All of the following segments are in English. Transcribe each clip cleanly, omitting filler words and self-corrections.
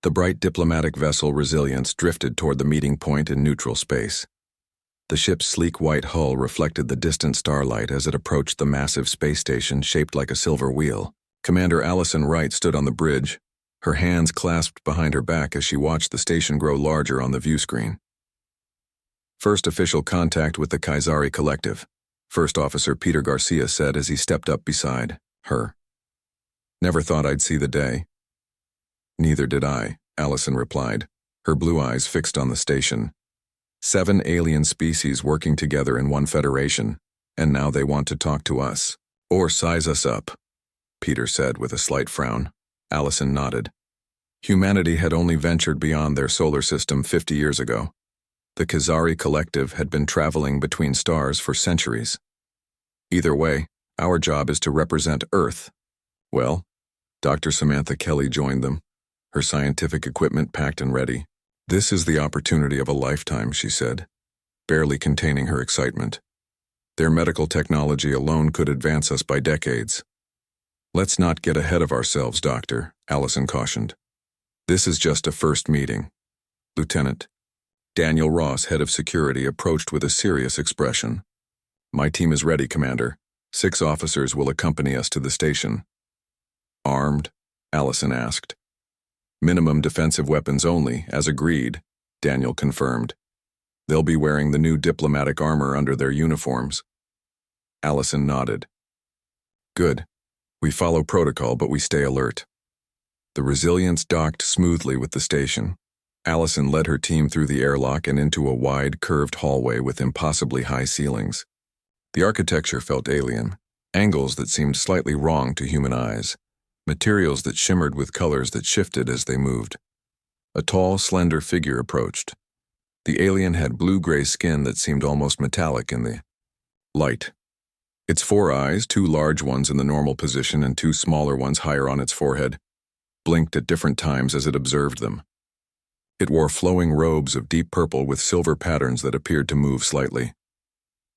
The bright diplomatic vessel Resilience drifted toward the meeting point in neutral space. The ship's sleek white hull reflected the distant starlight as it approached the massive space station shaped like a silver wheel. Commander Allison Wright stood on the bridge, her hands clasped behind her back as she watched the station grow larger on the view screen. First official contact with the Kaisari Collective, First Officer Peter Garcia said as he stepped up beside her. Never thought I'd see the day. Neither did I, Allison replied, her blue eyes fixed on the station. 7 alien species working together in one federation, and now they want to talk to us. Or size us up, Peter said with a slight frown. Allison nodded. Humanity had only ventured beyond their solar system 50 years ago. The Kaisari Collective had been traveling between stars for centuries. Either way, our job is to represent Earth. Well, Dr. Samantha Kelly joined them, her scientific equipment packed and ready. This is the opportunity of a lifetime, she said, barely containing her excitement. Their medical technology alone could advance us by decades. Let's not get ahead of ourselves, Doctor, Allison cautioned. This is just a first meeting. Lieutenant Daniel Ross, head of security, approached with a serious expression. My team is ready, Commander. 6 officers will accompany us to the station. Armed? Allison asked. Minimum defensive weapons only, as agreed, Daniel confirmed. They'll be wearing the new diplomatic armor under their uniforms. Allison nodded. Good. We follow protocol, but we stay alert. The Resilience docked smoothly with the station. Allison led her team through the airlock and into a wide, curved hallway with impossibly high ceilings. The architecture felt alien, angles that seemed slightly wrong to human eyes, materials that shimmered with colors that shifted as they moved. A tall, slender figure approached. The alien had blue-gray skin that seemed almost metallic in the light. Its 4 eyes, 2 large ones in the normal position and 2 smaller ones higher on its forehead, blinked at different times as it observed them. It wore flowing robes of deep purple with silver patterns that appeared to move slightly.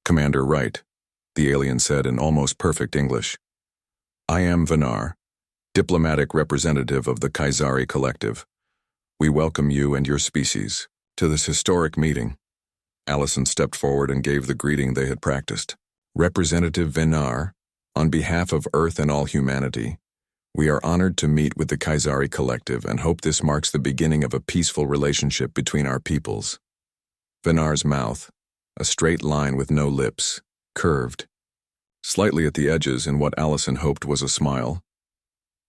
Commander Wright, the alien said in almost perfect English. I am Vinar, diplomatic representative of the Kaisari Collective. We welcome you and your species to this historic meeting. Allison stepped forward and gave the greeting they had practiced. Representative Vinar, on behalf of Earth and all humanity, we are honored to meet with the Kaisari Collective and hope this marks the beginning of a peaceful relationship between our peoples. Vinar's mouth, a straight line with no lips, curved, slightly at the edges in what Allison hoped was a smile.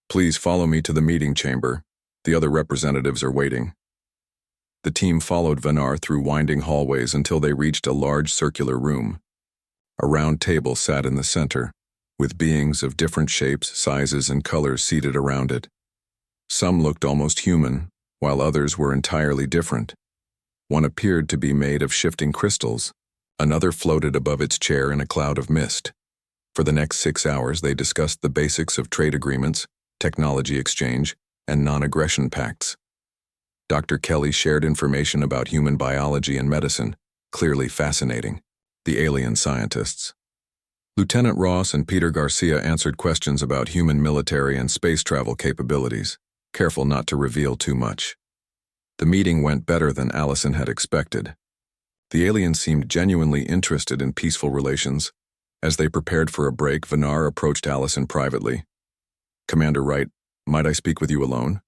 Please follow me to the meeting chamber. The other representatives are waiting. The team followed Vinar through winding hallways until they reached a large circular room. A round table sat in the center, with beings of different shapes, sizes, and colors seated around it. Some looked almost human, while others were entirely different. One appeared to be made of shifting crystals. Another floated above its chair in a cloud of mist. For the next 6 hours, they discussed the basics of trade agreements, technology exchange, and non-aggression pacts. Dr. Kelly shared information about human biology and medicine, clearly fascinating. The alien scientists. Lieutenant Ross and Peter Garcia answered questions about human military and space travel capabilities, careful not to reveal too much. The meeting went better than Allison had expected. The aliens seemed genuinely interested in peaceful relations. As they prepared for a break, Vinar approached Allison privately. Commander Wright, might I speak with you alone?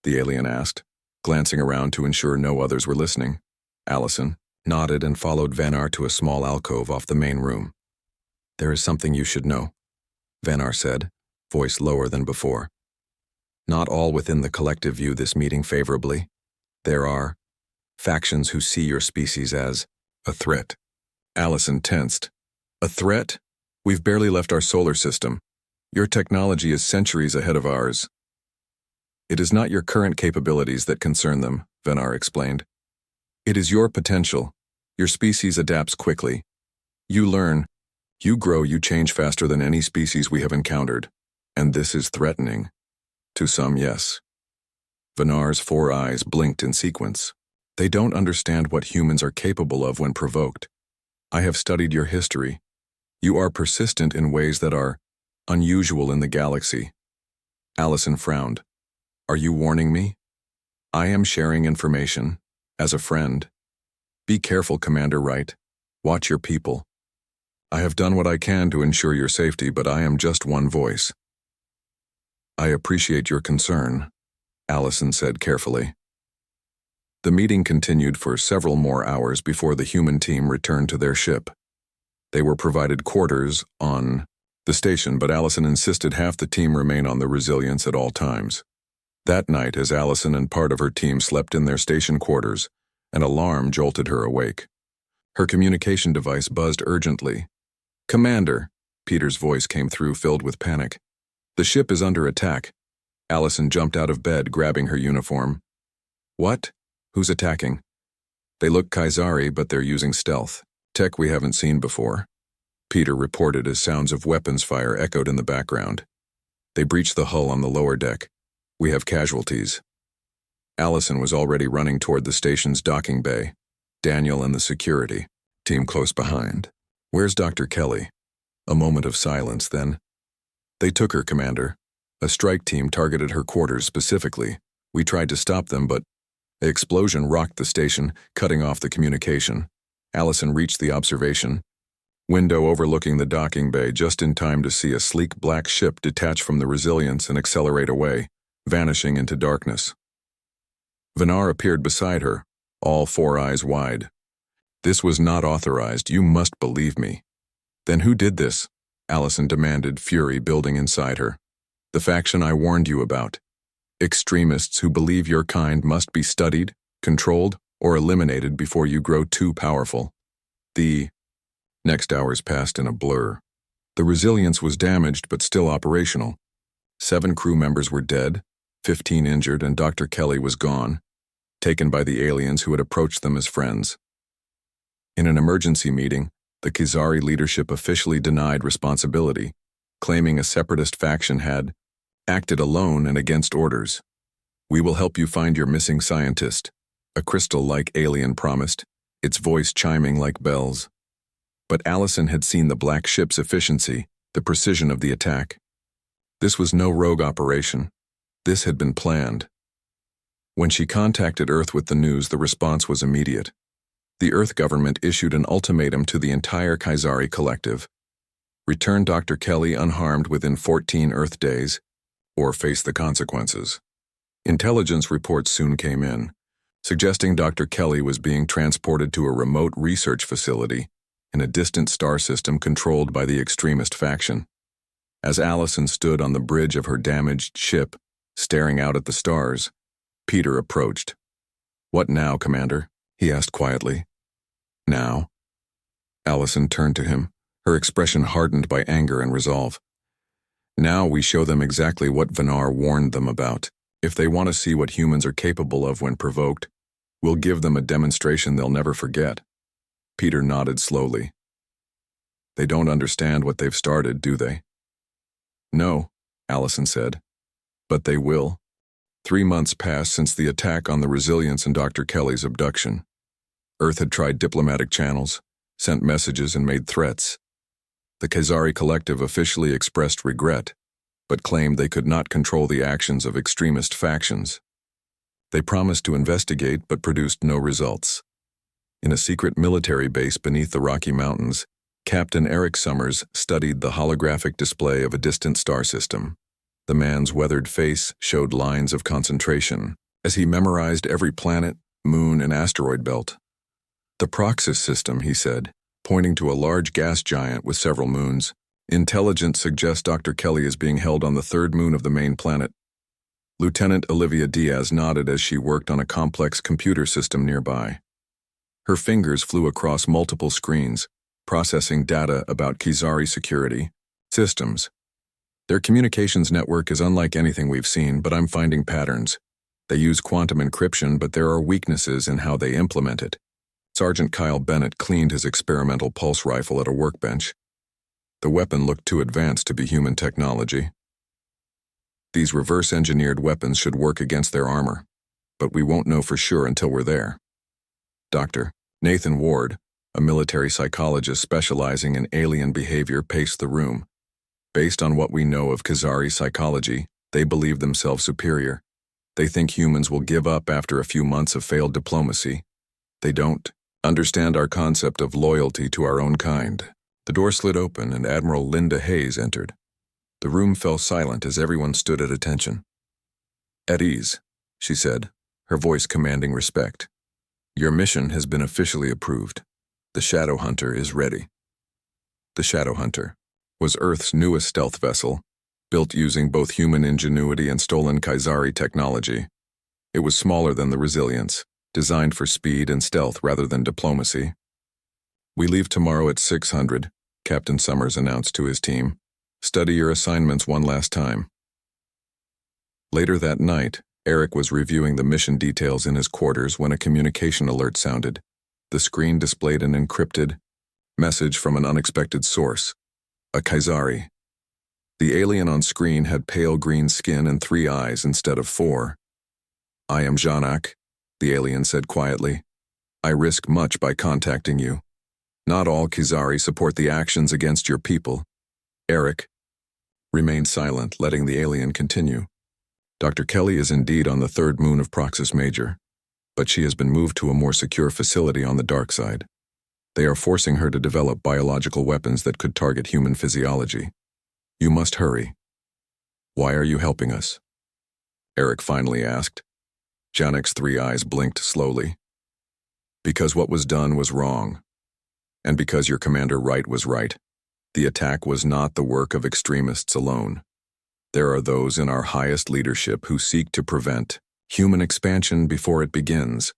The alien asked, glancing around to ensure no others were listening. Allison nodded and followed Vinar to a small alcove off the main room. There is something you should know, Vinar said, voice lower than before. Not all within the collective view this meeting favorably. There are factions who see your species as a threat. Allison tensed. A threat? We've barely left our solar system. Your technology is centuries ahead of ours. It is not your current capabilities that concern them, Vinar explained. It is your potential. Your species adapts quickly. You learn. You grow, you change faster than any species we have encountered. And this is threatening. To some, yes. Vinar's 4 eyes blinked in sequence. They don't understand what humans are capable of when provoked. I have studied your history. You are persistent in ways that are unusual in the galaxy. Allison frowned. Are you warning me? I am sharing information. As a friend. Be careful, Commander Wright. Watch your people. I have done what I can to ensure your safety, but I am just one voice. I appreciate your concern, Allison said carefully. The meeting continued for several more hours before the human team returned to their ship. They were provided quarters on the station, but Allison insisted half the team remain on the Resilience at all times. That night, as Allison and part of her team slept in their station quarters, an alarm jolted her awake. Her communication device buzzed urgently. "Commander," Peter's voice came through, filled with panic. "The ship is under attack." Allison jumped out of bed, grabbing her uniform. "What? Who's attacking?" "They look Kaisari, but they're using stealth. Tech we haven't seen before," Peter reported as sounds of weapons fire echoed in the background. "They breached the hull on the lower deck. We have casualties." Allison was already running toward the station's docking bay, Daniel and the security team close behind. "Where's Dr. Kelly?" A moment of silence, then. "They took her, Commander. A strike team targeted her quarters specifically. We tried to stop them, but an explosion rocked the station, cutting off the communication. Allison reached the observation window overlooking the docking bay just in time to see a sleek black ship detach from the Resilience and accelerate away, vanishing into darkness. Vinar appeared beside her, all four eyes wide. "This was not authorized, you must believe me." "Then who did this?" Allison demanded, fury building inside her. "The faction I warned you about. Extremists who believe your kind must be studied, controlled, or eliminated before you grow too powerful." The next hours passed in a blur. The Resilience was damaged but still operational. 7 crew members were dead, 15 injured, and Dr. Kelly was gone, taken by the aliens who had approached them as friends. In an emergency meeting, the Kaisari leadership officially denied responsibility, claiming a separatist faction had acted alone and against orders. "We will help you find your missing scientist," a crystal-like alien promised, its voice chiming like bells. But Allison had seen the black ship's efficiency, the precision of the attack. This was no rogue operation. This had been planned. When she contacted Earth with the news, the response was immediate. The Earth government issued an ultimatum to the entire Kaisari collective. Return Dr. Kelly unharmed within 14 Earth days, or face the consequences. Intelligence reports soon came in, suggesting Dr. Kelly was being transported to a remote research facility in a distant star system controlled by the extremist faction. As Allison stood on the bridge of her damaged ship, staring out at the stars, Peter approached. "What now, Commander?" he asked quietly. "Now?" Allison turned to him, her expression hardened by anger and resolve. "Now we show them exactly what Vinar warned them about. If they want to see what humans are capable of when provoked, we'll give them a demonstration they'll never forget." Peter nodded slowly. "They don't understand what they've started, do they?" "No," Allison said. "But they will." 3 months passed since the attack on the Resilience and Dr. Kelly's abduction. Earth had tried diplomatic channels, sent messages, and made threats. The Kaisari collective officially expressed regret, but claimed they could not control the actions of extremist factions. They promised to investigate but produced no results. In a secret military base beneath the Rocky Mountains, Captain Eric Summers studied the holographic display of a distant star system. The man's weathered face showed lines of concentration as he memorized every planet, moon, and asteroid belt. "The Proxys system," he said, pointing to a large gas giant with several moons. "Intelligence suggests Dr. Kelly is being held on the 3rd moon of the main planet." Lieutenant Olivia Diaz nodded as she worked on a complex computer system nearby. Her fingers flew across multiple screens, processing data about Kaisari security systems. "Their communications network is unlike anything we've seen, but I'm finding patterns. They use quantum encryption, but there are weaknesses in how they implement it." Sergeant Kyle Bennett cleaned his experimental pulse rifle at a workbench. The weapon looked too advanced to be human technology. "These reverse-engineered weapons should work against their armor, but we won't know for sure until we're there." Dr. Nathan Ward, a military psychologist specializing in alien behavior, paced the room. "Based on what we know of Kaisari psychology, they believe themselves superior. They think humans will give up after a few months of failed diplomacy. They don't understand our concept of loyalty to our own kind. The door slid open and Admiral Linda Hayes entered. The room fell silent as everyone stood at attention. "At ease," she said, her voice commanding respect. "Your mission has been officially approved. The Shadow Hunter is ready." The Shadow Hunter was Earth's newest stealth vessel, built using both human ingenuity and stolen Kaisari technology. It was smaller than the Resilience, designed for speed and stealth rather than diplomacy. "We leave tomorrow at 600, Captain Summers announced to his team. "Study your assignments one last time." Later that night, Eric was reviewing the mission details in his quarters when a communication alert sounded. The screen displayed an encrypted message from an unexpected source: a Kaisari. The alien on screen had pale green skin and 3 eyes instead of 4. "I am Janak," the alien said quietly. "I risk much by contacting you. Not all Kaisari support the actions against your people." Eric remained silent, letting the alien continue. "Dr. Kelly is indeed on the 3rd moon of Proxus Major, but she has been moved to a more secure facility on the dark side. They are forcing her to develop biological weapons that could target human physiology. You must hurry." "Why are you helping us?" Eric finally asked. Janek's 3 eyes blinked slowly. "Because what was done was wrong. And because your Commander Wright was right. The attack was not the work of extremists alone. There are those in our highest leadership who seek to prevent human expansion before it begins."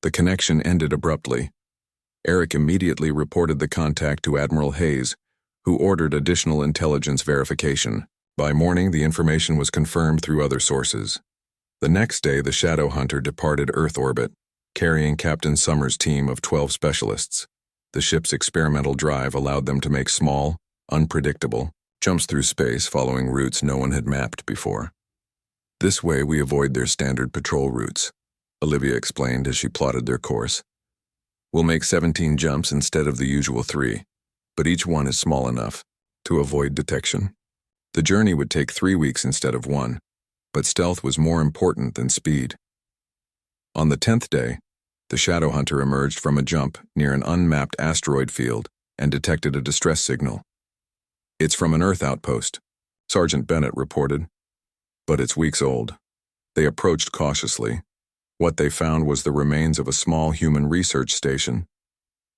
The connection ended abruptly. Eric immediately reported the contact to Admiral Hayes, who ordered additional intelligence verification. By morning, the information was confirmed through other sources. The next day, the Shadow Hunter departed Earth orbit, carrying Captain Summers' team of 12 specialists. The ship's experimental drive allowed them to make small, unpredictable jumps through space following routes no one had mapped before. "This way we avoid their standard patrol routes," Olivia explained as she plotted their course. "We'll make 17 jumps instead of the usual 3, but each one is small enough to avoid detection. The journey would take 3 weeks instead of 1, but stealth was more important than speed." On the 10th day, the Shadow Hunter emerged from a jump near an unmapped asteroid field and detected a distress signal. "It's from an Earth outpost," Sergeant Bennett reported. "But it's weeks old." They approached cautiously. What they found was the remains of a small human research station.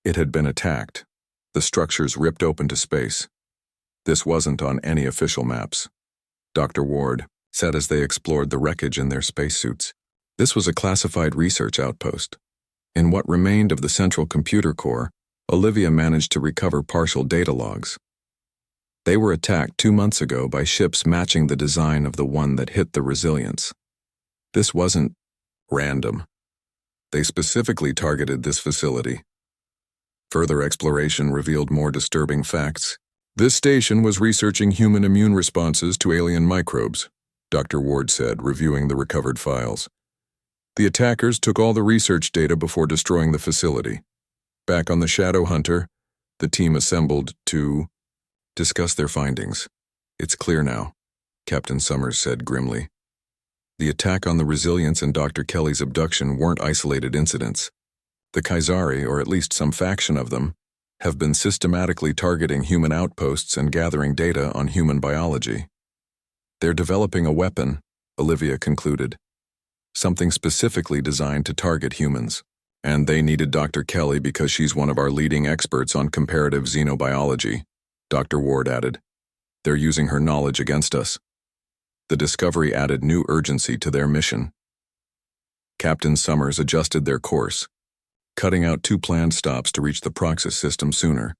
It had been attacked, the structures ripped open to space. This wasn't on any official maps, Dr. Ward said as they explored the wreckage in their spacesuits. This was a classified research outpost. In what remained of the central computer core, Olivia managed to recover partial data logs. They were attacked 2 months ago by ships matching the design of the one that hit the Resilience. This wasn't random. They specifically targeted this facility. Further exploration revealed more disturbing facts. "This station was researching human immune responses to alien microbes," Dr. Ward said, reviewing the recovered files. "The attackers took all the research data before destroying the facility. Back on the Shadow Hunter, the team assembled to discuss their findings. It's clear now," Captain Summers said grimly. The attack on the Resilience and Dr. Kelly's abduction weren't isolated incidents. The Kaisari, or at least some faction of them, have been systematically targeting human outposts and gathering data on human biology. "They're developing a weapon," Olivia concluded. "Something specifically designed to target humans. And they needed Dr. Kelly because she's one of our leading experts on comparative xenobiology," Dr. Ward added. "They're using her knowledge against us." The discovery added new urgency to their mission. Captain Summers adjusted their course, cutting out 2 planned stops to reach the Proxus system sooner.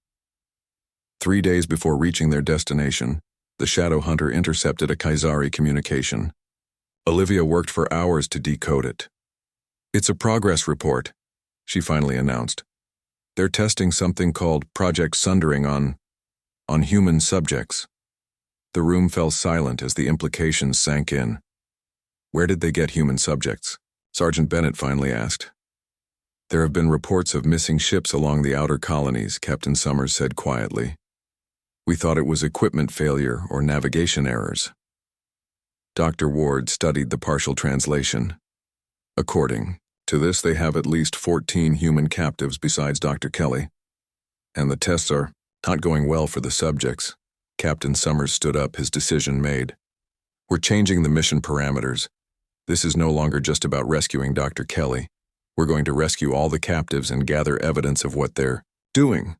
3 days before reaching their destination, the Shadow Hunter intercepted a Kaisari communication. Olivia worked for hours to decode it. "It's a progress report," she finally announced. "They're testing something called Project Sundering on human subjects." The room fell silent as the implications sank in. "Where did they get human subjects?" Sergeant Bennett finally asked. "There have been reports of missing ships along the outer colonies," Captain Summers said quietly. "We thought it was equipment failure or navigation errors." Dr. Ward studied the partial translation. According to this, they have at least 14 human captives besides Dr. Kelly. And the tests are not going well for the subjects. Captain Summers stood up, his decision made. We're changing the mission parameters. This is no longer just about rescuing Dr. Kelly. We're going to rescue all the captives and gather evidence of what they're doing.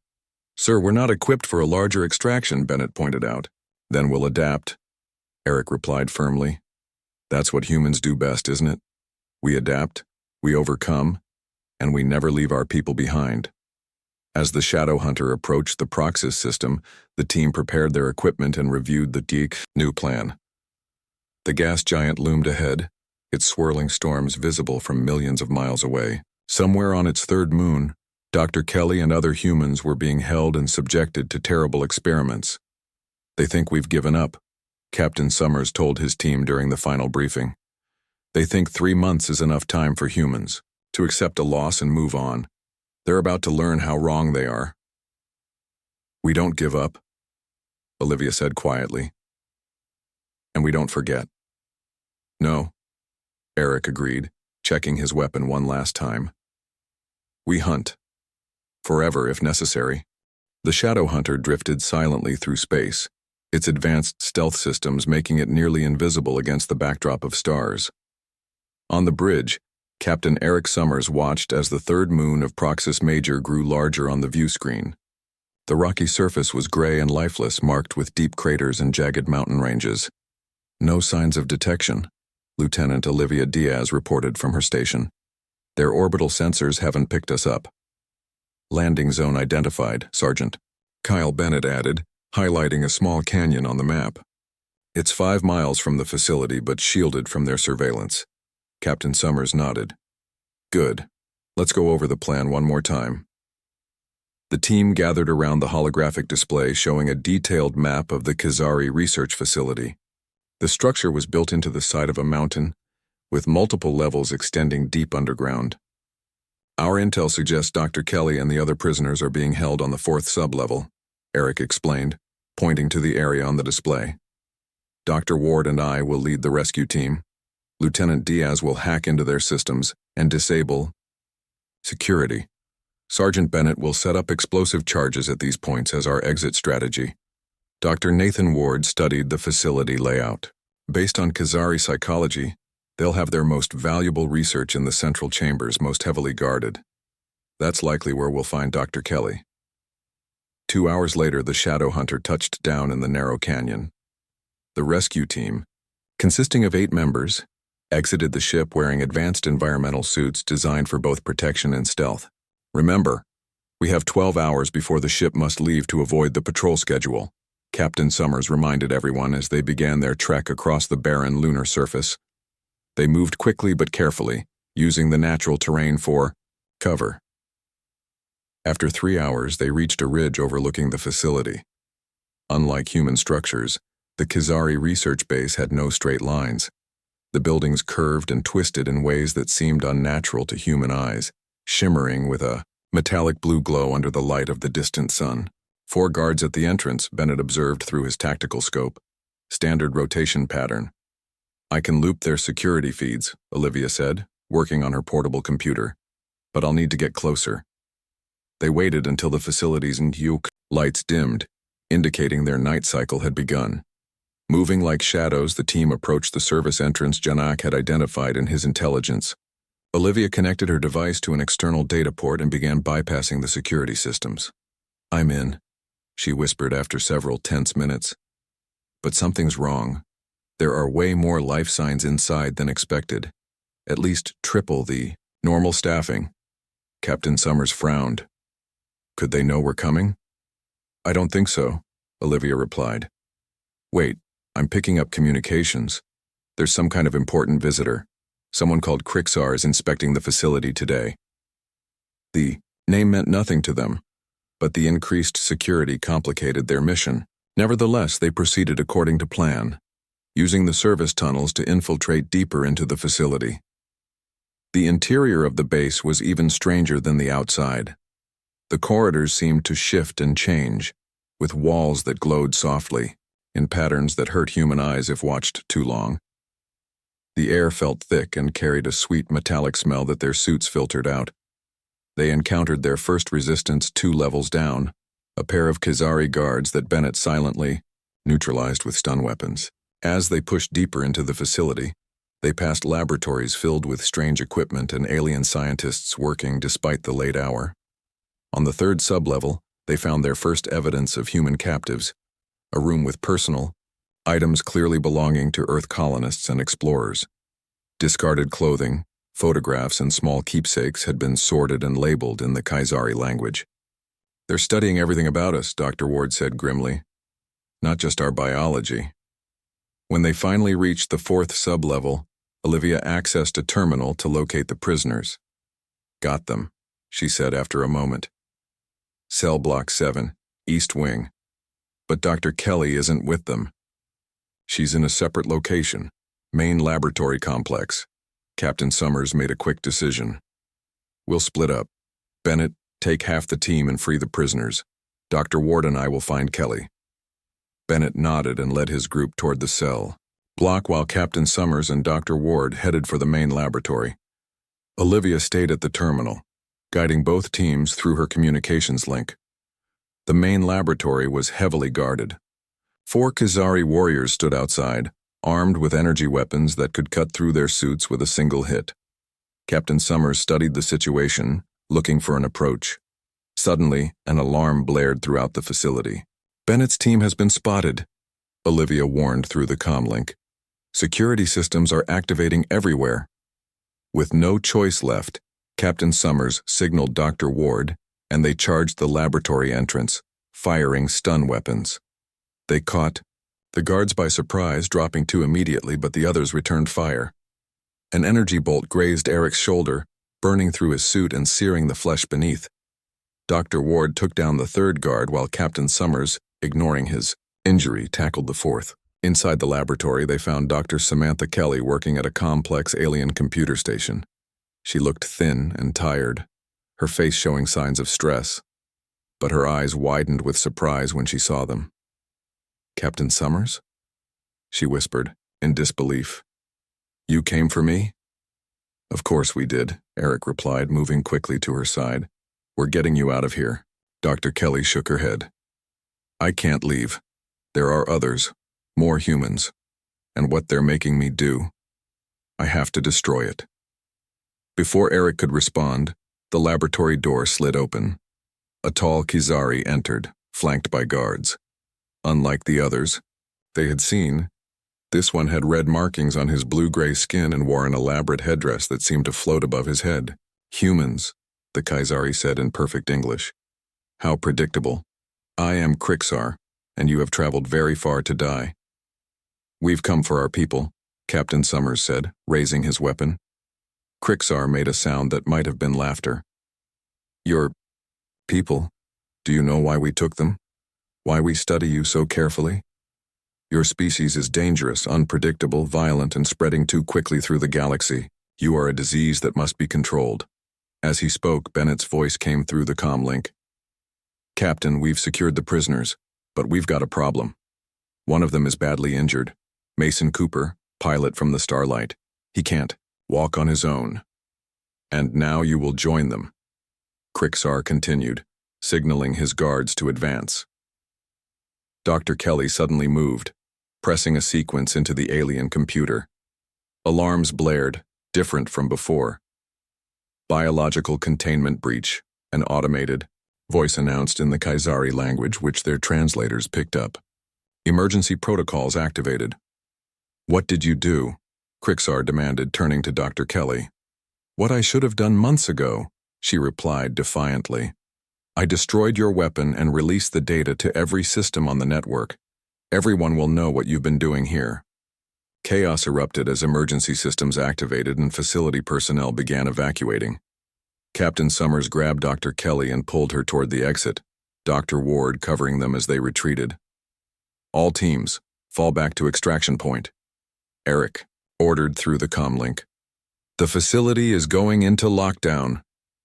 Sir, we're not equipped for a larger extraction, Bennett pointed out. Then we'll adapt, Eric replied firmly. That's what humans do best, isn't it? We adapt, we overcome, and we never leave our people behind. As the Shadow Hunter approached the Proxys system, the team prepared their equipment and reviewed the new plan. The gas giant loomed ahead, its swirling storms visible from millions of miles away. Somewhere on its third moon, Dr. Kelly and other humans were being held and subjected to terrible experiments. They think we've given up, Captain Summers told his team during the final briefing. They think 3 months is enough time for humans to accept a loss and move on. They're about to learn how wrong they are. We don't give up, Olivia said quietly. And we don't forget. No, Eric agreed, checking his weapon one last time. We hunt. Forever if necessary. The Shadow Hunter drifted silently through space, its advanced stealth systems making it nearly invisible against the backdrop of stars. On the bridge, Captain Eric Summers watched as the third moon of Proxys Major grew larger on the view screen. The rocky surface was gray and lifeless, marked with deep craters and jagged mountain ranges. No signs of detection, Lieutenant Olivia Diaz reported from her station. Their orbital sensors haven't picked us up. Landing zone identified, Sergeant. Kyle Bennett added, highlighting a small canyon on the map. It's 5 miles from the facility but shielded from their surveillance. Captain Summers nodded. Good. Let's go over the plan one more time. The team gathered around the holographic display showing a detailed map of the Kizari research facility. The structure was built into the side of a mountain, with multiple levels extending deep underground. Our intel suggests Dr. Kelly and the other prisoners are being held on the 4th sublevel, Eric explained, pointing to the area on the display. Dr. Ward and I will lead the rescue team. Lieutenant Diaz will hack into their systems and disable security. Sergeant Bennett will set up explosive charges at these points as our exit strategy. Dr. Nathan Ward studied the facility layout. Based on Kizari psychology, they'll have their most valuable research in the central chambers most heavily guarded. That's likely where we'll find Dr. Kelly. 2 hours later, the Shadow Hunter touched down in the narrow canyon. The rescue team, consisting of 8 members, exited the ship wearing advanced environmental suits designed for both protection and stealth. Remember, we have 12 hours before the ship must leave to avoid the patrol schedule, Captain Summers reminded everyone as they began their trek across the barren lunar surface. They moved quickly but carefully, using the natural terrain for cover. After 3 hours, they reached a ridge overlooking the facility. Unlike human structures, the Kizari research base had no straight lines. The buildings curved and twisted in ways that seemed unnatural to human eyes, shimmering with a metallic blue glow under the light of the distant sun. 4 guards at the entrance, Bennett observed through his tactical scope. Standard rotation pattern. I can loop their security feeds, Olivia said, working on her portable computer. But I'll need to get closer. They waited until the facility's Nyuk lights dimmed, indicating their night cycle had begun. Moving like shadows, the team approached the service entrance Janak had identified in his intelligence. Olivia connected her device to an external data port and began bypassing the security systems. I'm in, she whispered after several tense minutes. But something's wrong. There are way more life signs inside than expected. At least triple the normal staffing. Captain Summers frowned. Could they know we're coming? I don't think so, Olivia replied. Wait. I'm picking up communications. There's some kind of important visitor. Someone called Krixar is inspecting the facility today. The name meant nothing to them, but the increased security complicated their mission. Nevertheless, they proceeded according to plan, using the service tunnels to infiltrate deeper into the facility. The interior of the base was even stranger than the outside. The corridors seemed to shift and change, with walls that glowed softly, in patterns that hurt human eyes if watched too long. The air felt thick and carried a sweet metallic smell that their suits filtered out. They encountered their first resistance 2 levels down, a pair of Khazari guards that Bennett silently neutralized with stun weapons. As they pushed deeper into the facility, they passed laboratories filled with strange equipment and alien scientists working despite the late hour. On the 3rd sublevel, they found their first evidence of human captives, a room with personal items clearly belonging to Earth colonists and explorers. Discarded clothing, photographs, and small keepsakes had been sorted and labeled in the Khazari language. "They're studying everything about us," Dr. Ward said grimly. "Not just our biology." When they finally reached the 4th sublevel, Olivia accessed a terminal to locate the prisoners. "Got them," she said after a moment. "Cell Block 7, East Wing. But Dr. Kelly isn't with them. She's in a separate location, main laboratory complex." Captain Summers made a quick decision. "We'll split up. Bennett, take half the team and free the prisoners. Dr. Ward and I will find Kelly." Bennett nodded and led his group toward the cell block while Captain Summers and Dr. Ward headed for the main laboratory. Olivia stayed at the terminal, guiding both teams through her communications link. The main laboratory was heavily guarded. 4 Khazari warriors stood outside, armed with energy weapons that could cut through their suits with a single hit. Captain Summers studied the situation, looking for an approach. Suddenly, an alarm blared throughout the facility. "Bennett's team has been spotted," Olivia warned through the comlink. "Security systems are activating everywhere." With no choice left, Captain Summers signaled Dr. Ward, and they charged the laboratory entrance, firing stun weapons. They caught the guards by surprise, dropping 2 immediately, but the others returned fire. An energy bolt grazed Eric's shoulder, burning through his suit and searing the flesh beneath. Dr. Ward took down the 3rd guard while Captain Summers, ignoring his injury, tackled the 4th. Inside the laboratory, they found Dr. Samantha Kelly working at a complex alien computer station. She looked thin and tired, her face showing signs of stress, but her eyes widened with surprise when she saw them. "Captain Summers?" she whispered, in disbelief. "You came for me?" "Of course we did," Eric replied, moving quickly to her side. "We're getting you out of here." Dr. Kelly shook her head. "I can't leave. There are others, more humans, and what they're making me do. I have to destroy it." Before Eric could respond, the laboratory door slid open. A tall Khazari entered, flanked by guards. Unlike the others they had seen, this one had red markings on his blue-gray skin and wore an elaborate headdress that seemed to float above his head. "Humans," the Khazari said in perfect English. "How predictable. I am Krixar, and you have traveled very far to die." "We've come for our people," Captain Summers said, raising his weapon. Krixar made a sound that might have been laughter. "Your people? Do you know why we took them? Why we study you so carefully? Your species is dangerous, unpredictable, violent, and spreading too quickly through the galaxy. You are a disease that must be controlled." As he spoke, Bennett's voice came through the comlink. "Captain, we've secured the prisoners, but we've got a problem. One of them is badly injured. Mason Cooper, pilot from the Starlight. He can't walk on his own. And now you will join them." Krixar continued, signaling his guards to advance. Dr. Kelly suddenly moved, pressing a sequence into the alien computer. Alarms blared, different from before. "Biological containment breach," an automated voice announced in the Khazari language, which their translators picked up. "Emergency protocols activated." "What did you do?" Krixar demanded, turning to Dr. Kelly. "What I should have done months ago," she replied defiantly. "I destroyed your weapon and released the data to every system on the network. Everyone will know what you've been doing here." Chaos erupted as emergency systems activated and facility personnel began evacuating. Captain Summers grabbed Dr. Kelly and pulled her toward the exit, Dr. Ward covering them as they retreated. "All teams, fall back to extraction point," Eric ordered through the comlink. "The facility is going into lockdown."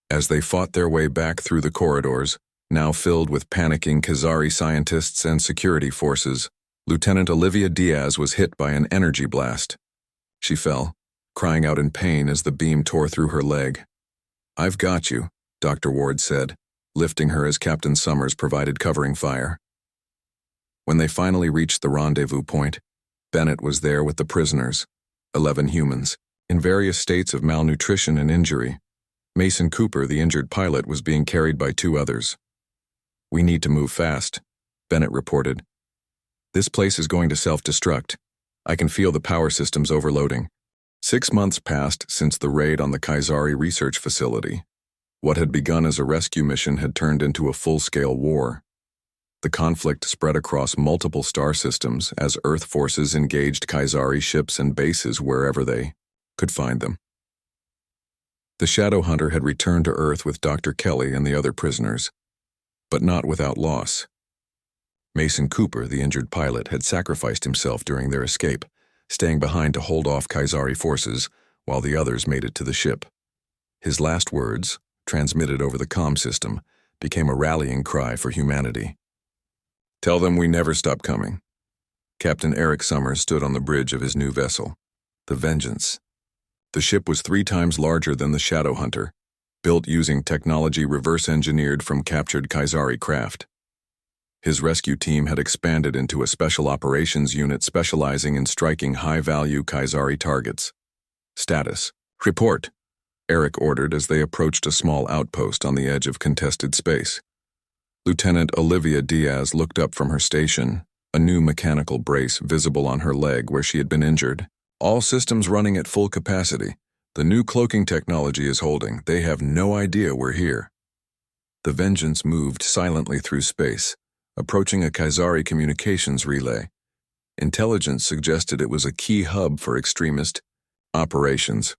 As they fought their way back through the corridors, now filled with panicking Khazari scientists and security forces, Lieutenant Olivia Diaz was hit by an energy blast. She fell, crying out in pain as the beam tore through her leg. "I've got you," Dr. Ward said, lifting her as Captain Summers provided covering fire. When they finally reached the rendezvous point, Bennett was there with the prisoners, 11 humans, in various states of malnutrition and injury. Mason Cooper, the injured pilot, was being carried by 2 others. "We need to move fast," Bennett reported. "This place is going to self-destruct. I can feel the power systems overloading." 6 months passed since the raid on the Kaisari research facility. What had begun as a rescue mission had turned into a full-scale war. The conflict spread across multiple star systems as Earth forces engaged Kaisari ships and bases wherever they could find them. The Shadow Hunter had returned to Earth with Dr. Kelly and the other prisoners, but not without loss. Mason Cooper, the injured pilot, had sacrificed himself during their escape, staying behind to hold off Kaisari forces while the others made it to the ship. His last words, transmitted over the comm system, became a rallying cry for humanity. "Tell them we never stop coming." Captain Eric Summers stood on the bridge of his new vessel, the Vengeance. The ship was 3 times larger than the Shadow Hunter, built using technology reverse-engineered from captured Kaisari craft. His rescue team had expanded into a special operations unit specializing in striking high-value Kaisari targets. "Status. Report," Eric ordered as they approached a small outpost on the edge of contested space. Lieutenant Olivia Diaz looked up from her station, a new mechanical brace visible on her leg where she had been injured. "All systems running at full capacity. The new cloaking technology is holding. They have no idea we're here." The Vengeance moved silently through space, approaching a Kaisari communications relay. Intelligence suggested it was a key hub for extremist operations.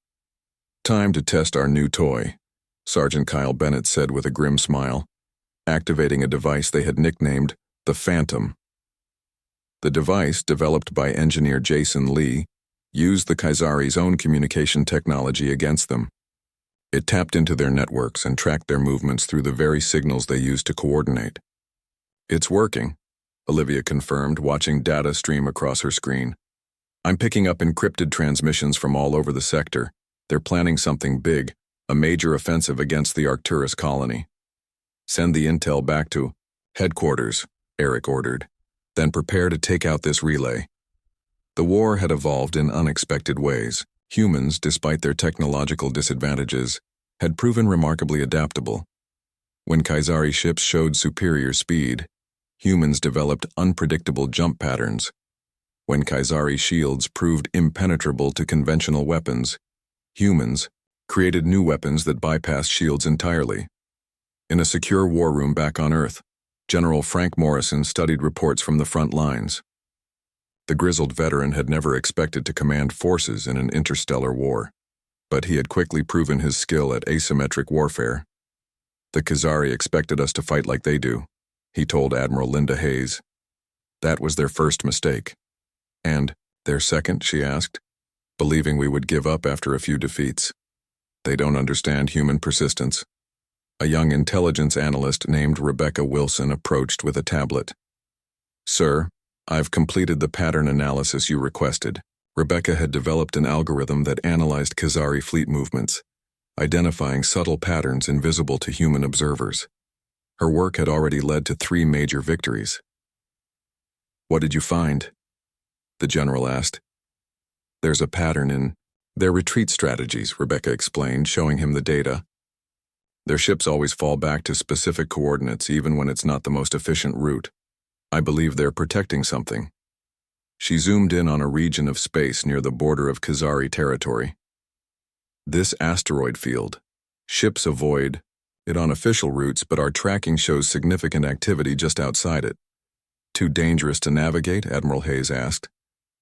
"Time to test our new toy," Sergeant Kyle Bennett said with a grim smile, activating a device they had nicknamed the Phantom. The device, developed by engineer Jason Lee, used the Kaisari's own communication technology against them. It tapped into their networks and tracked their movements through the very signals they used to coordinate. "It's working," Olivia confirmed, watching data stream across her screen. "I'm picking up encrypted transmissions from all over the sector. They're planning something big, a major offensive against the Arcturus colony." "Send the intel back to headquarters," Eric ordered. "Then prepare to take out this relay." The war had evolved in unexpected ways. Humans, despite their technological disadvantages, had proven remarkably adaptable. When Kaisari ships showed superior speed, humans developed unpredictable jump patterns. When Kaisari shields proved impenetrable to conventional weapons, humans created new weapons that bypassed shields entirely. In a secure war room back on Earth, General Frank Morrison studied reports from the front lines. The grizzled veteran had never expected to command forces in an interstellar war, but he had quickly proven his skill at asymmetric warfare. "The Kaisari expected us to fight like they do," he told Admiral Linda Hayes. "That was their first mistake." "And their second?" she asked, believing we would give up after a few defeats. "They don't understand human persistence." A young intelligence analyst named Rebecca Wilson approached with a tablet. "Sir, I've completed the pattern analysis you requested." Rebecca had developed an algorithm that analyzed Kaisari fleet movements, identifying subtle patterns invisible to human observers. Her work had already led to 3 major victories. "What did you find?" the general asked. "There's a pattern in their retreat strategies," Rebecca explained, showing him the data. "Their ships always fall back to specific coordinates even when it's not the most efficient route. I believe they're protecting something." She zoomed in on a region of space near the border of Kaisari territory. "This asteroid field. Ships avoid it on official routes, but our tracking shows significant activity just outside it." "Too dangerous to navigate?" Admiral Hayes asked.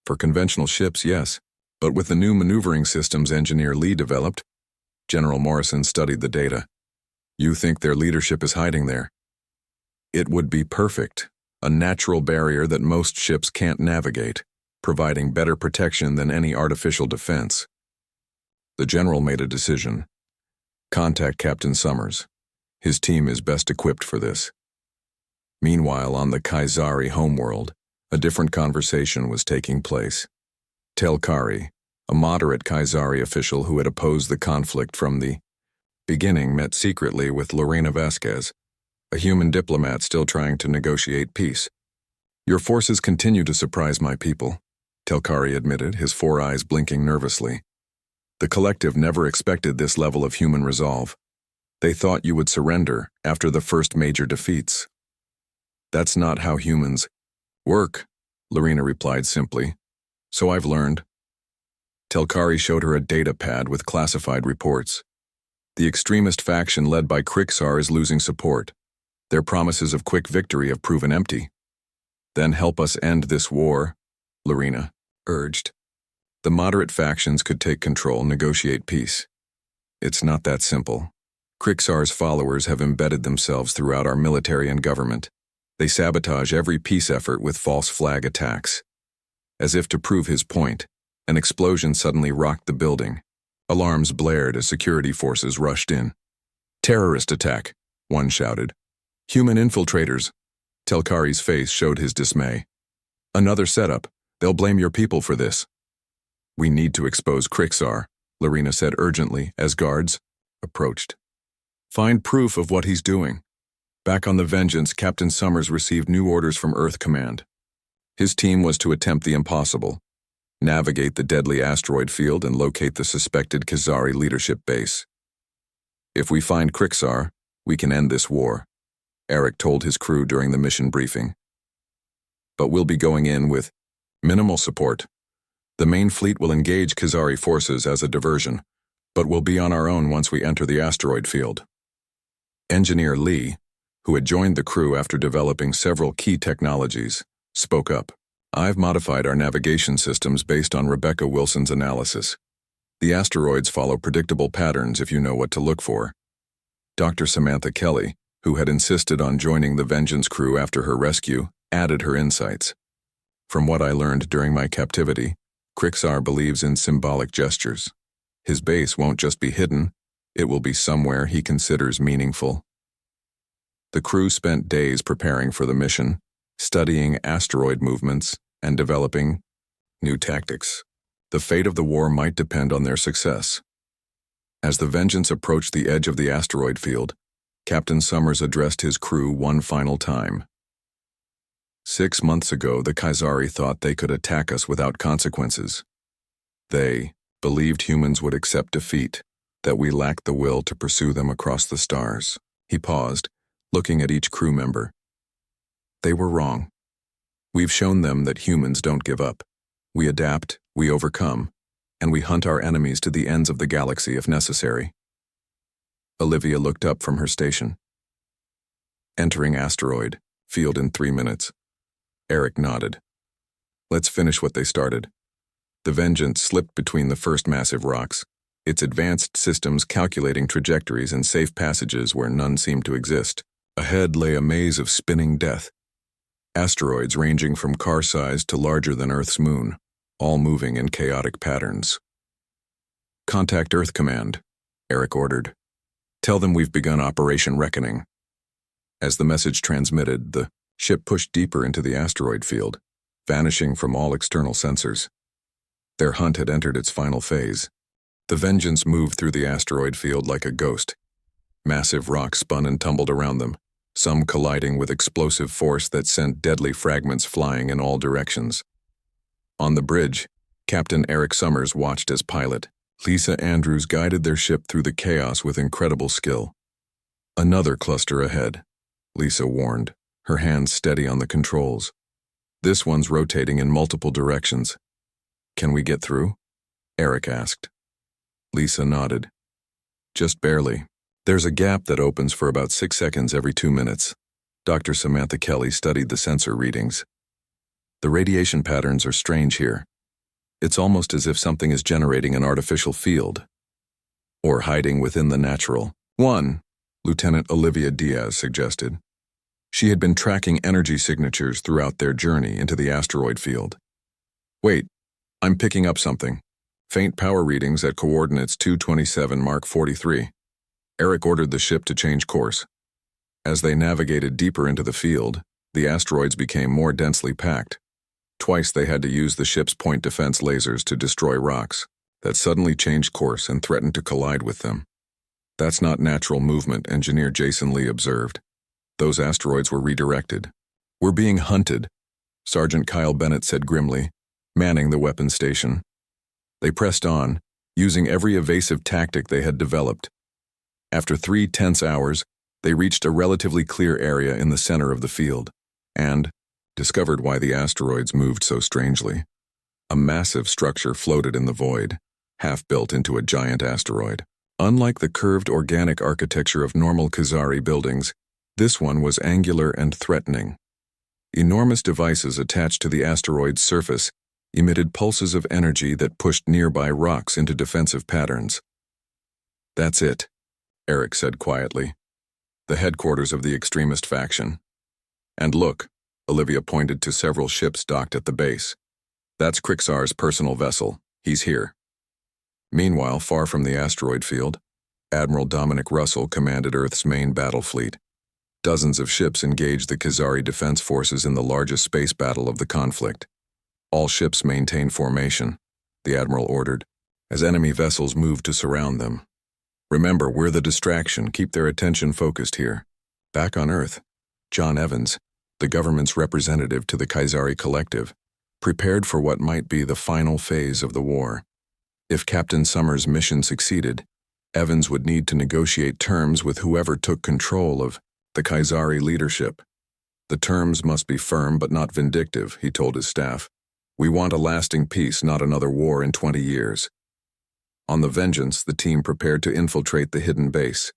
"For conventional ships, yes, but with the new maneuvering systems engineer Lee developed." General Morrison studied the data. "You think their leadership is hiding there?" "It would be perfect. A natural barrier that most ships can't navigate, providing better protection than any artificial defense." The general made a decision. "Contact Captain Summers. His team is best equipped for this." Meanwhile, on the Kaisari homeworld, a different conversation was taking place. Telkari, A moderate Kaisari official who had opposed the conflict from the beginning met secretly with Lorena Vasquez, a human diplomat still trying to negotiate peace. Your forces continue to surprise my people, Telkari admitted, his four eyes blinking nervously. The collective never expected this level of human resolve. They thought you would surrender after the first major defeats. That's not how humans work, Lorena replied simply. So I've learned. Telkari showed her a data pad with classified reports. The extremist faction led by Krixar is losing support. Their promises of quick victory have proven empty. Then help us end this war, Lorena urged. The moderate factions could take control, negotiate peace. It's not that simple. Krixar's followers have embedded themselves throughout our military and government. They sabotage every peace effort with false flag attacks. As if to prove his point, an explosion suddenly rocked the building. Alarms blared as security forces rushed in. Terrorist attack, one shouted. Human infiltrators. Telkari's face showed his dismay. Another setup. They'll blame your people for this. We need to expose Krixar, Lorena said urgently as guards approached. Find proof of what he's doing. Back on the Vengeance, Captain Summers received new orders from Earth Command. His team was to attempt the impossible. Navigate the deadly asteroid field and locate the suspected Khazari leadership base. If we find Krixar, we can end this war, Eric told his crew during the mission briefing. But we'll be going in with minimal support. The main fleet will engage Khazari forces as a diversion, but we'll be on our own once we enter the asteroid field. Engineer Lee, who had joined the crew after developing several key technologies, spoke up. I've modified our navigation systems based on Rebecca Wilson's analysis. The asteroids follow predictable patterns if you know what to look for. Dr. Samantha Kelly, who had insisted on joining the Vengeance crew after her rescue, added her insights. From what I learned during my captivity, Krixar believes in symbolic gestures. His base won't just be hidden, it will be somewhere he considers meaningful. The crew spent days preparing for the mission, studying asteroid movements and developing new tactics. The fate of the war might depend on their success. As the Vengeance approached the edge of the asteroid field, Captain Summers addressed his crew one final time. 6 months ago, the Khazari thought they could attack us without consequences. They believed humans would accept defeat, that we lacked the will to pursue them across the stars. He paused, looking at each crew member. They were wrong. We've shown them that humans don't give up. We adapt, we overcome, and we hunt our enemies to the ends of the galaxy if necessary. Olivia looked up from her station. Entering asteroid field in 3 minutes. Eric nodded. Let's finish what they started. The Vengeance slipped between the first massive rocks, its advanced systems calculating trajectories and safe passages where none seemed to exist. Ahead lay a maze of spinning death. Asteroids ranging from car-sized to larger than Earth's moon, all moving in chaotic patterns. Contact Earth Command, Eric ordered. Tell them we've begun Operation Reckoning. As the message transmitted, the ship pushed deeper into the asteroid field, vanishing from all external sensors. Their hunt had entered its final phase. The Vengeance moved through the asteroid field like a ghost. Massive rocks spun and tumbled around them, some colliding with explosive force that sent deadly fragments flying in all directions. On the bridge, Captain Eric Summers watched as pilot. Lisa Andrews guided their ship through the chaos with incredible skill. Another cluster ahead, Lisa warned, her hands steady on the controls. This one's rotating in multiple directions. Can we get through? Eric asked. Lisa nodded. Just barely. There's a gap that opens for about 6 seconds every 2 minutes. Dr. Samantha Kelly studied the sensor readings. The radiation patterns are strange here. It's almost as if something is generating an artificial field. Or hiding within the natural. One, Lieutenant Olivia Diaz suggested. She had been tracking energy signatures throughout their journey into the asteroid field. Wait, I'm picking up something. Faint power readings at coordinates 227 Mark 43. Eric ordered the ship to change course. As they navigated deeper into the field, the asteroids became more densely packed. Twice they had to use the ship's point defense lasers to destroy rocks. that suddenly changed course and threatened to collide with them. That's not natural movement, Engineer Jason Lee observed. Those asteroids were redirected. We're being hunted, Sergeant Kyle Bennett said grimly, manning the weapons station. They pressed on, using every evasive tactic they had developed. After 3 tense hours, they reached a relatively clear area in the center of the field, and discovered why the asteroids moved so strangely. A massive structure floated in the void, half built into a giant asteroid. Unlike the curved organic architecture of normal Khazari buildings, this one was angular and threatening. Enormous devices attached to the asteroid's surface emitted pulses of energy that pushed nearby rocks into defensive patterns. That's it, Eric said quietly. The headquarters of the extremist faction. And look, Olivia pointed to several ships docked at the base. That's Krixar's personal vessel. He's here. Meanwhile, far from the asteroid field, Admiral Dominic Russell commanded Earth's main battle fleet. Dozens of ships engaged the Khazari defense forces in the largest space battle of the conflict. All ships maintain formation, the Admiral ordered, as enemy vessels moved to surround them. Remember, we're the distraction. Keep their attention focused here. Back on Earth, John Evans, the government's representative to the Khazari Collective, prepared for what might be the final phase of the war. If Captain Summers' mission succeeded, Evans would need to negotiate terms with whoever took control of the Khazari leadership. The terms must be firm but not vindictive, he told his staff. We want a lasting peace, not another war in 20 years. On the Vengeance, the team prepared to infiltrate the hidden base.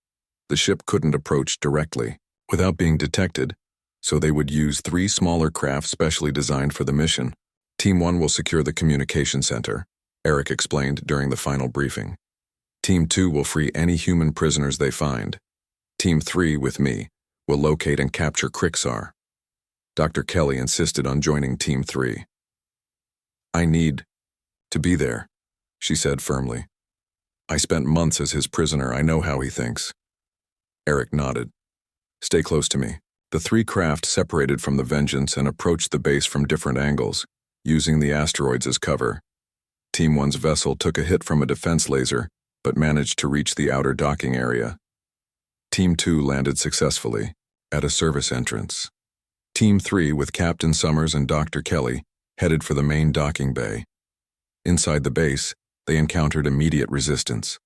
The ship couldn't approach directly, without being detected, so they would use 3 smaller craft specially designed for the mission. Team 1 will secure the communication center, Eric explained during the final briefing. Team 2 will free any human prisoners they find. Team 3, with me, will locate and capture Krixar. Dr. Kelly insisted on joining Team 3. I need to be there, she said firmly. I spent months as his prisoner. I know how he thinks. Eric nodded. Stay close to me. The 3 craft separated from the Vengeance and approached the base from different angles, using the asteroids as cover. Team 1's vessel took a hit from a defense laser, but managed to reach the outer docking area. Team 2 landed successfully, at a service entrance. Team 3, with Captain Summers and Dr. Kelly, headed for the main docking bay. Inside the base, they encountered immediate resistance.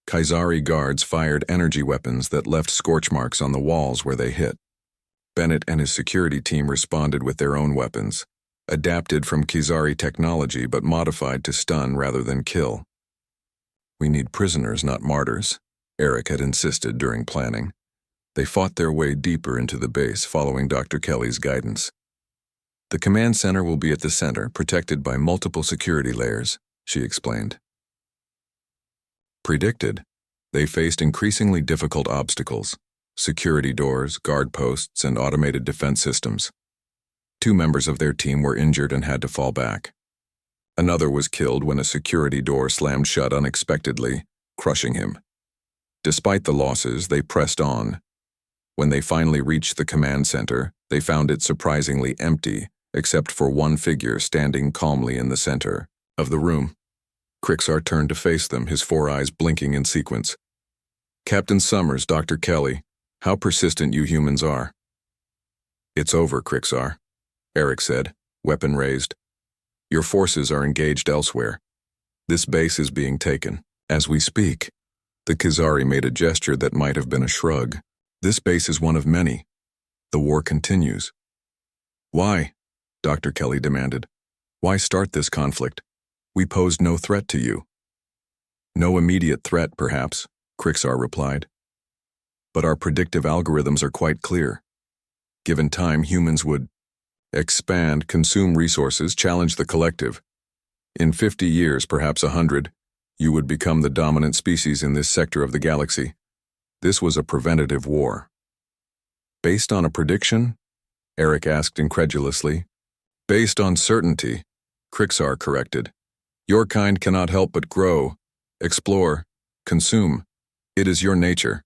Khazari guards fired energy weapons that left scorch marks on the walls where they hit. Bennett and his security team responded with their own weapons, adapted from Khazari technology but modified to stun rather than kill. We need prisoners, not martyrs, Eric had insisted during planning. They fought their way deeper into the base, following Dr. Kelly's guidance. The command center will be at the center, protected by multiple security layers, she explained. Predicted, they faced increasingly difficult obstacles: security doors, guard posts, and automated defense systems. 2 members of their team were injured and had to fall back. Another was killed when a security door slammed shut unexpectedly, crushing him. Despite the losses, they pressed on. When they finally reached the command center, they found it surprisingly empty, except for one figure standing calmly in the center of the room. Krixar turned to face them, his 4 eyes blinking in sequence. Captain Summers, Dr. Kelly, how persistent you humans are. It's over, Krixar, Eric said, weapon raised. Your forces are engaged elsewhere. This base is being taken. As we speak, the Khazari made a gesture that might have been a shrug. This base is one of many. The war continues. Why? Dr. Kelly demanded. Why start this conflict? We posed no threat to you. No immediate threat, perhaps, Krixar replied. But our predictive algorithms are quite clear. Given time, humans would expand, consume resources, challenge the collective. In 50 years, perhaps 100, you would become the dominant species in this sector of the galaxy. This was a preventative war. Based on a prediction? Eric asked incredulously. Based on certainty, Krixar corrected. Your kind cannot help but grow, explore, consume. It is your nature.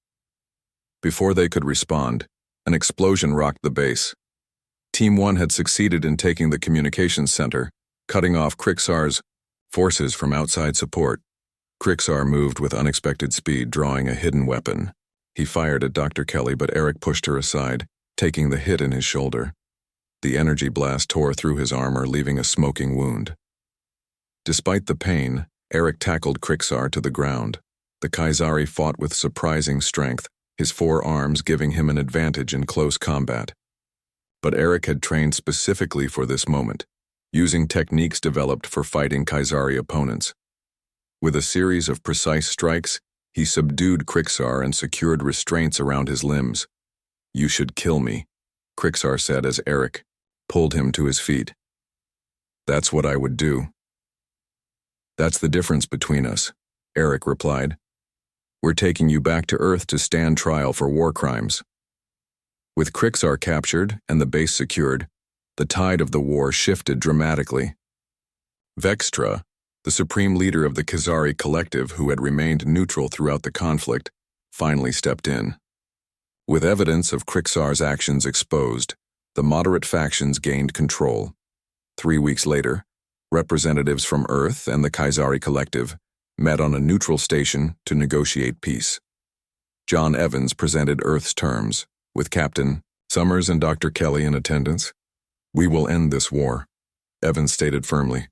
Before they could respond, an explosion rocked the base. Team 1 had succeeded in taking the communications center, cutting off Krixar's forces from outside support. Krixar moved with unexpected speed, drawing a hidden weapon. He fired at Dr. Kelly, but Eric pushed her aside, taking the hit in his shoulder. The energy blast tore through his armor, leaving a smoking wound. Despite the pain, Eric tackled Krixar to the ground. The Kaisari fought with surprising strength, his 4 arms giving him an advantage in close combat. But Eric had trained specifically for this moment, using techniques developed for fighting Kaisari opponents. With a series of precise strikes, he subdued Krixar and secured restraints around his limbs. "You should kill me," Krixar said as Eric pulled him to his feet. "That's what I would do." "That's the difference between us," Eric replied. "We're taking you back to Earth to stand trial for war crimes." With Krixar captured and the base secured, the tide of the war shifted dramatically. Vextra, the supreme leader of the Khazari collective who had remained neutral throughout the conflict, finally stepped in. With evidence of Krixar's actions exposed, the moderate factions gained control. 3 weeks later, representatives from Earth and the Khazari collective met on a neutral station to negotiate peace. John Evans presented Earth's terms, with Captain Summers and Dr. Kelly in attendance. "We will end this war," Evans stated firmly.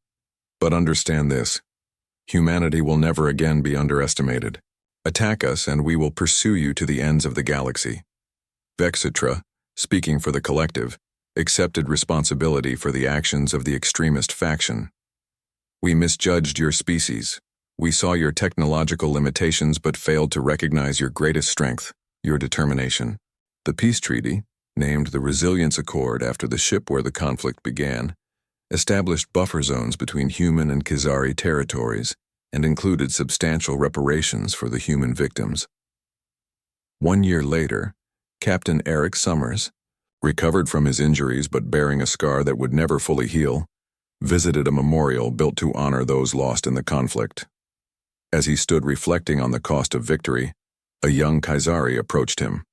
"But understand this: humanity will never again be underestimated. Attack us and we will pursue you to the ends of the galaxy." Vexitra, speaking for the collective, accepted responsibility for the actions of the extremist faction. "We misjudged your species. We saw your technological limitations but failed to recognize your greatest strength, your determination." The peace treaty, named the Resilience Accord after the ship where the conflict began, established buffer zones between human and Khazari territories and included substantial reparations for the human victims. 1 year later, Captain Eric Summers, recovered from his injuries but bearing a scar that would never fully heal, visited a memorial built to honor those lost in the conflict. As he stood reflecting on the cost of victory, a young Kaisari approached him.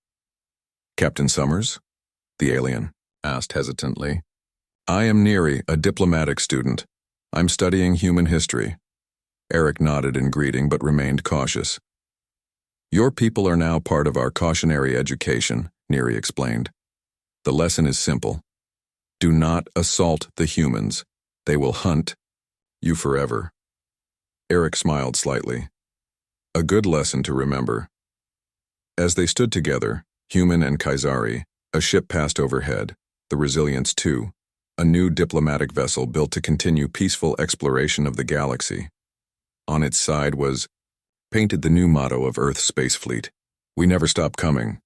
"Captain Summers?" the alien asked hesitantly. "I am Neri, a diplomatic student. I'm studying human history." Eric nodded in greeting but remained cautious. "Your people are now part of our cautionary education," Neri explained. "The lesson is simple. Do not assault the humans. They will hunt you forever." Eric smiled slightly. A good lesson to remember. As they stood together, human and Kaisari, a ship passed overhead, the Resilience II, a new diplomatic vessel built to continue peaceful exploration of the galaxy. On its side was painted the new motto of Earth's space fleet: "We never stop coming."